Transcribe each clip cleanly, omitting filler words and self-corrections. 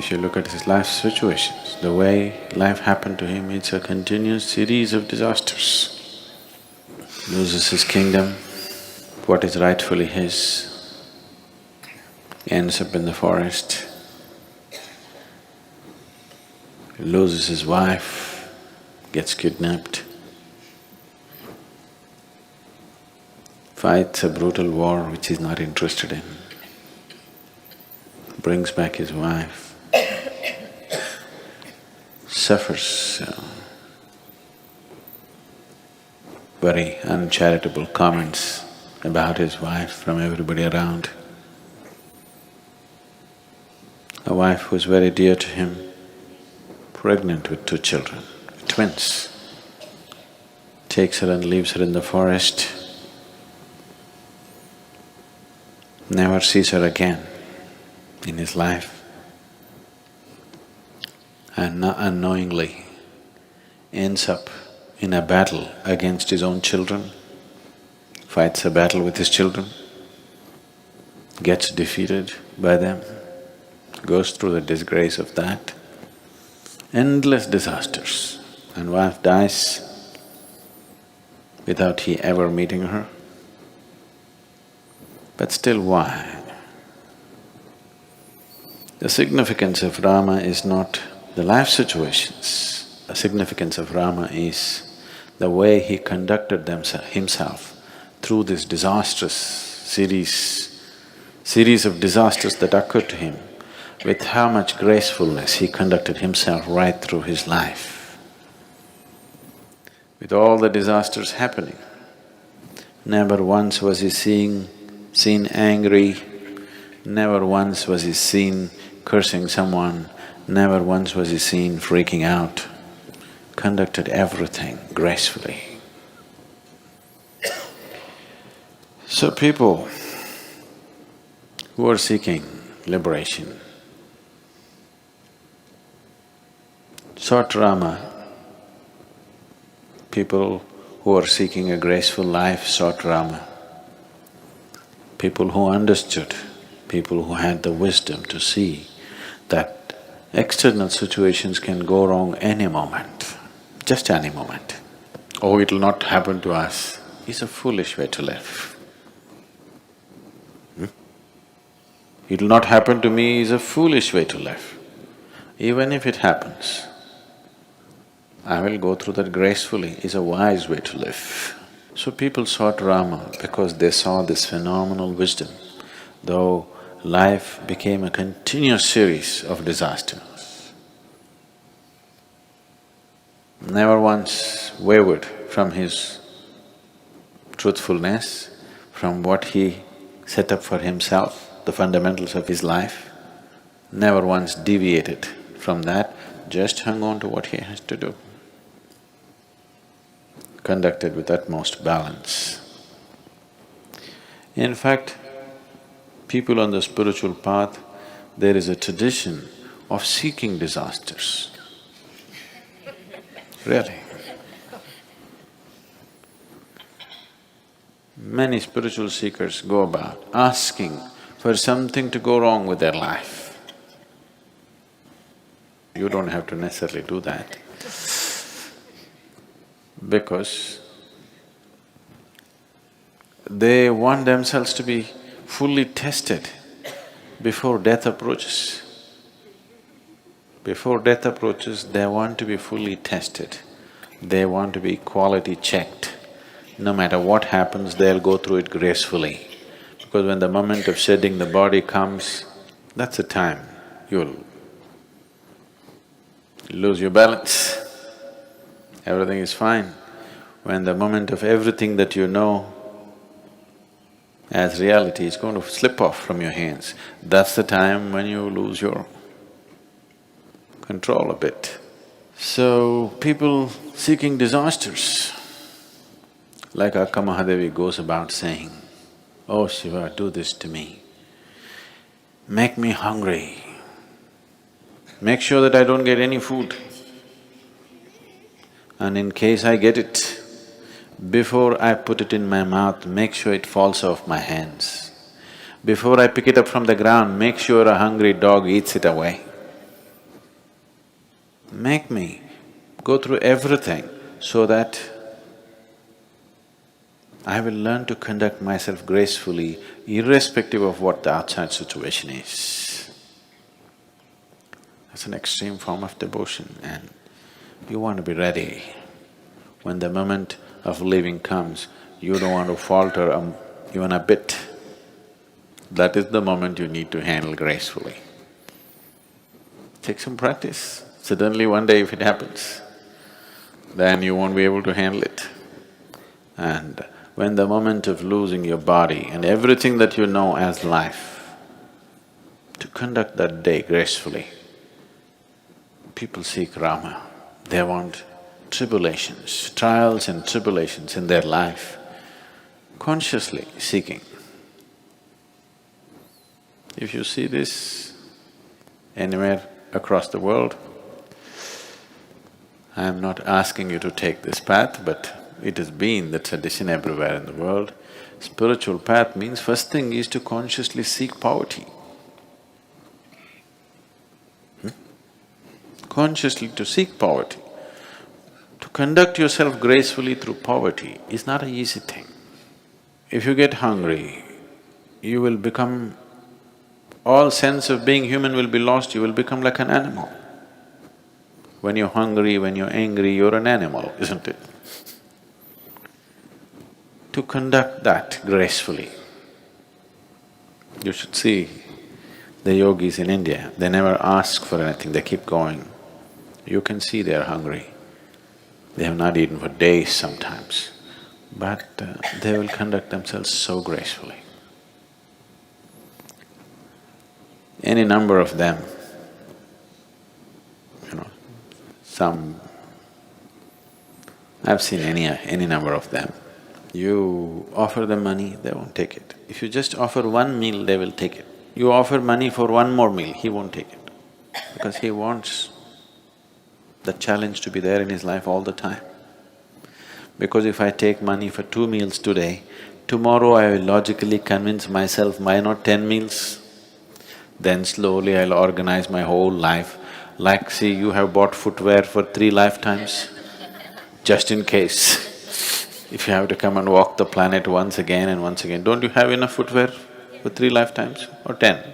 If you look at his life situations, the way life happened to him, it's a continuous series of disasters. Loses his kingdom, what is rightfully his, ends up in the forest, loses his wife, gets kidnapped, fights a brutal war which he's not interested in, brings back his wife, suffers very uncharitable comments about his wife from everybody around. A wife who was very dear to him, pregnant with 2 children, twins, takes her and leaves her in the forest, never sees her again in his life, and unknowingly ends up in a battle against his own children, fights a battle with his children, gets defeated by them, goes through the disgrace of that, endless disasters, and wife dies without he ever meeting her. But still, why? The significance of Rama is not the life situations. The significance of Rama is the way he conducted himself through this disastrous series of disasters that occurred to him, with how much gracefulness he conducted himself right through his life. With all the disasters happening, never once was he seen angry, never once was he seen cursing someone, never once was he seen freaking out, conducted everything gracefully. So people who are seeking liberation sought Rama. People who are seeking a graceful life sought Rama. People who understood, people who had the wisdom to see that external situations can go wrong any moment, just any moment. Oh, it'll not happen to us, is a foolish way to live. It'll not happen to me is a foolish way to live. Even if it happens, I will go through that gracefully is a wise way to live. So people sought Rama because they saw this phenomenal wisdom, though life became a continuous series of disasters. Never once wavered from his truthfulness, from what he set up for himself, the fundamentals of his life, never once deviated from that, just hung on to what he has to do, conducted with utmost balance. In fact, people on the spiritual path, there is a tradition of seeking disasters. Really. Many spiritual seekers go about asking for something to go wrong with their life. You don't have to necessarily do that, because they want themselves to be fully tested before death approaches. Before death approaches, they want to be fully tested. They want to be quality checked. No matter what happens, they'll go through it gracefully. Because when the moment of shedding the body comes, that's the time you'll lose your balance. Everything is fine. When the moment of everything that you know as reality is going to slip off from your hands, that's the time when you lose your control a bit. So, people seeking disasters, like Akka Mahadevi goes about saying, "Oh Shiva, do this to me, make me hungry, make sure that I don't get any food. And in case I get it, before I put it in my mouth, make sure it falls off my hands. Before I pick it up from the ground, make sure a hungry dog eats it away. make me go through everything so that I will learn to conduct myself gracefully irrespective of what the outside situation is. That's an extreme form of devotion, and you want to be ready. When the moment of leaving comes, you don't want to falter even a bit. That is the moment you need to handle gracefully. Take some practice. Suddenly one day if it happens, then you won't be able to handle it. And when the moment of losing your body and everything that you know as life, to conduct that day gracefully. People seek Rama, they want tribulations, trials and tribulations in their life, consciously seeking. If you see this anywhere across the world, I am not asking you to take this path, but it has been the tradition everywhere in the world. Spiritual path means first thing is to consciously seek poverty. Consciously to seek poverty. To conduct yourself gracefully through poverty is not an easy thing. If you get hungry, you will become… all sense of being human will be lost, you will become like an animal. When you're hungry, when you're angry, you're an animal, isn't it? To conduct that gracefully, you should see the yogis in India, they never ask for anything, they keep going. You can see they're hungry. They have not eaten for days sometimes, but they will conduct themselves so gracefully. Any number of them, I've seen any number of them. You offer them money, they won't take it. If you just offer one meal, they will take it. You offer money for one more meal, he won't take it, because he wants the challenge to be there in his life all the time. Because if I take money for 2 meals today, tomorrow I will logically convince myself, why not 10 meals? Then slowly I'll organize my whole life. Like, see, you have bought footwear for 3 lifetimes, just in case. If you have to come and walk the planet once again and once again, don't you have enough footwear for 3 lifetimes or 10?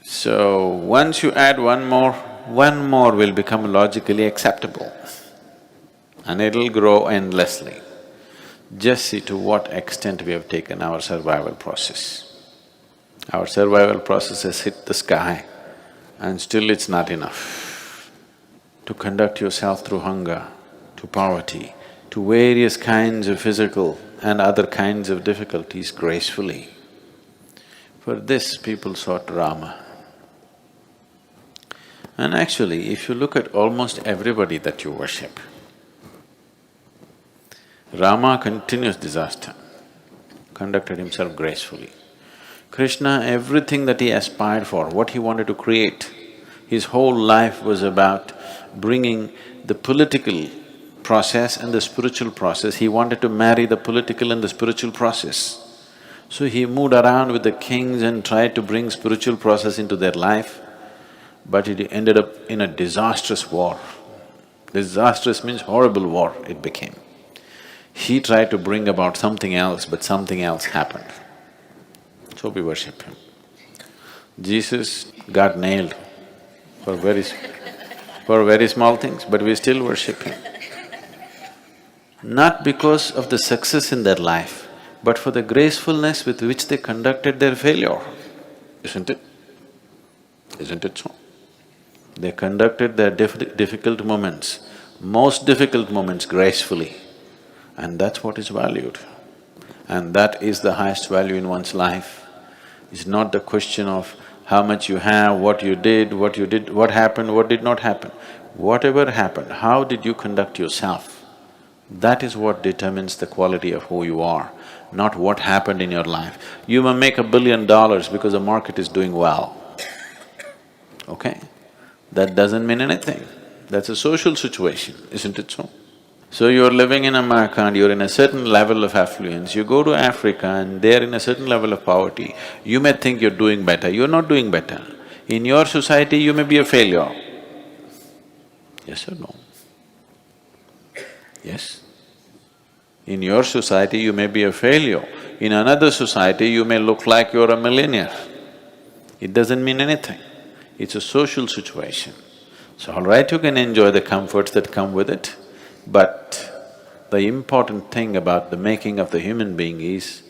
So, once you add one more will become logically acceptable and it'll grow endlessly. Just see to what extent we have taken our survival process. Our survival process has hit the sky and still it's not enough. To conduct yourself through hunger, to poverty, to various kinds of physical and other kinds of difficulties gracefully. For this, people sought Rama. And actually, if you look at almost everybody that you worship, Rama continuous disaster, conducted himself gracefully. Krishna, everything that he aspired for, what he wanted to create, his whole life was about bringing the political process and the spiritual process. He wanted to marry the political and the spiritual process. So he moved around with the kings and tried to bring spiritual process into their life, but it ended up in a disastrous war. Disastrous means horrible war it became. He tried to bring about something else, but something else happened. So we worship him. Jesus got nailed for very small things, but we still worship him. Not because of the success in their life, but for the gracefulness with which they conducted their failure, isn't it? Isn't it so? They conducted their difficult moments, most difficult moments gracefully, and that's what is valued. And that is the highest value in one's life. It's not the question of how much you have, what you did, what happened, what did not happen. Whatever happened, how did you conduct yourself? That is what determines the quality of who you are, not what happened in your life. You may make $1 billion because the market is doing well, okay? That doesn't mean anything. That's a social situation, isn't it so? So you're living in America and you're in a certain level of affluence, you go to Africa and they're in a certain level of poverty, you may think you're doing better, you're not doing better. In your society, you may be a failure. Yes or no? Yes? In your society, you may be a failure. In another society, you may look like you're a millionaire. It doesn't mean anything. It's a social situation. So all right, you can enjoy the comforts that come with it, but the important thing about the making of the human being is,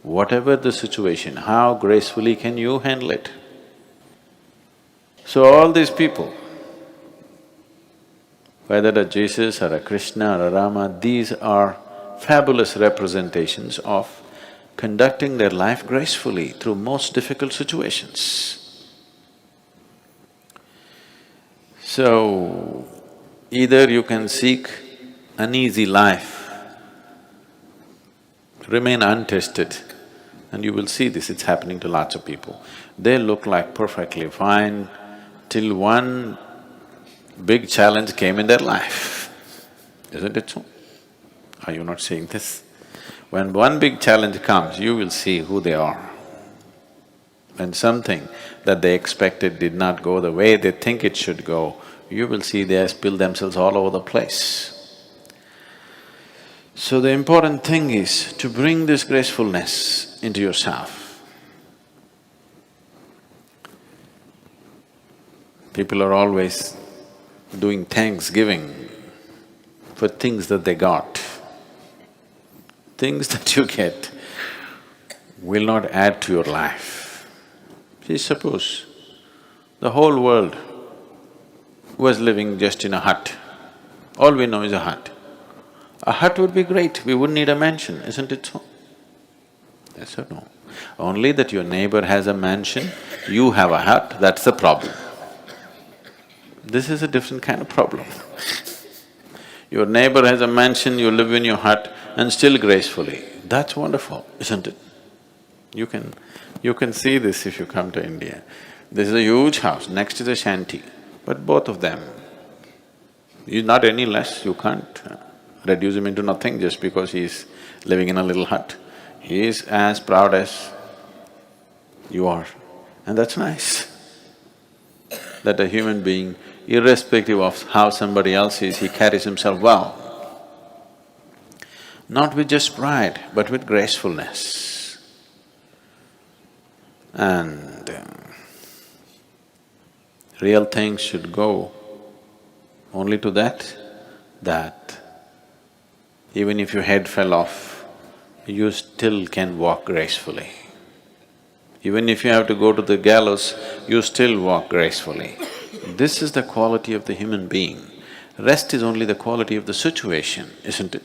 whatever the situation, how gracefully can you handle it? So all these people, whether a Jesus or a Krishna or a Rama, these are fabulous representations of conducting their life gracefully through most difficult situations. So, either you can seek an easy life, remain untested, and you will see this, it's happening to lots of people. They look like perfectly fine till one big challenge came in their life, isn't it so? Are you not seeing this? When one big challenge comes, you will see who they are. When something that they expected did not go the way they think it should go, you will see they spill themselves all over the place. So the important thing is to bring this gracefulness into yourself. People are always doing thanksgiving for things that they got. Things that you get will not add to your life. See, suppose the whole world was living just in a hut. All we know is a hut. A hut would be great, we wouldn't need a mansion, isn't it so? Yes or no? Only that your neighbor has a mansion, you have a hut, that's the problem. This is a different kind of problem. Your neighbor has a mansion, you live in your hut and still gracefully. That's wonderful, isn't it? You can see this if you come to India. This is a huge house, next is a shanty, but both of them, he's not any less, you can't reduce him into nothing just because he's living in a little hut. He is as proud as you are, and that's nice. That a human being, irrespective of how somebody else is, he carries himself well. Not with just pride, but with gracefulness. And real things should go only to that even if your head fell off, you still can walk gracefully. Even if you have to go to the gallows, you still walk gracefully. This is the quality of the human being. Rest is only the quality of the situation, isn't it?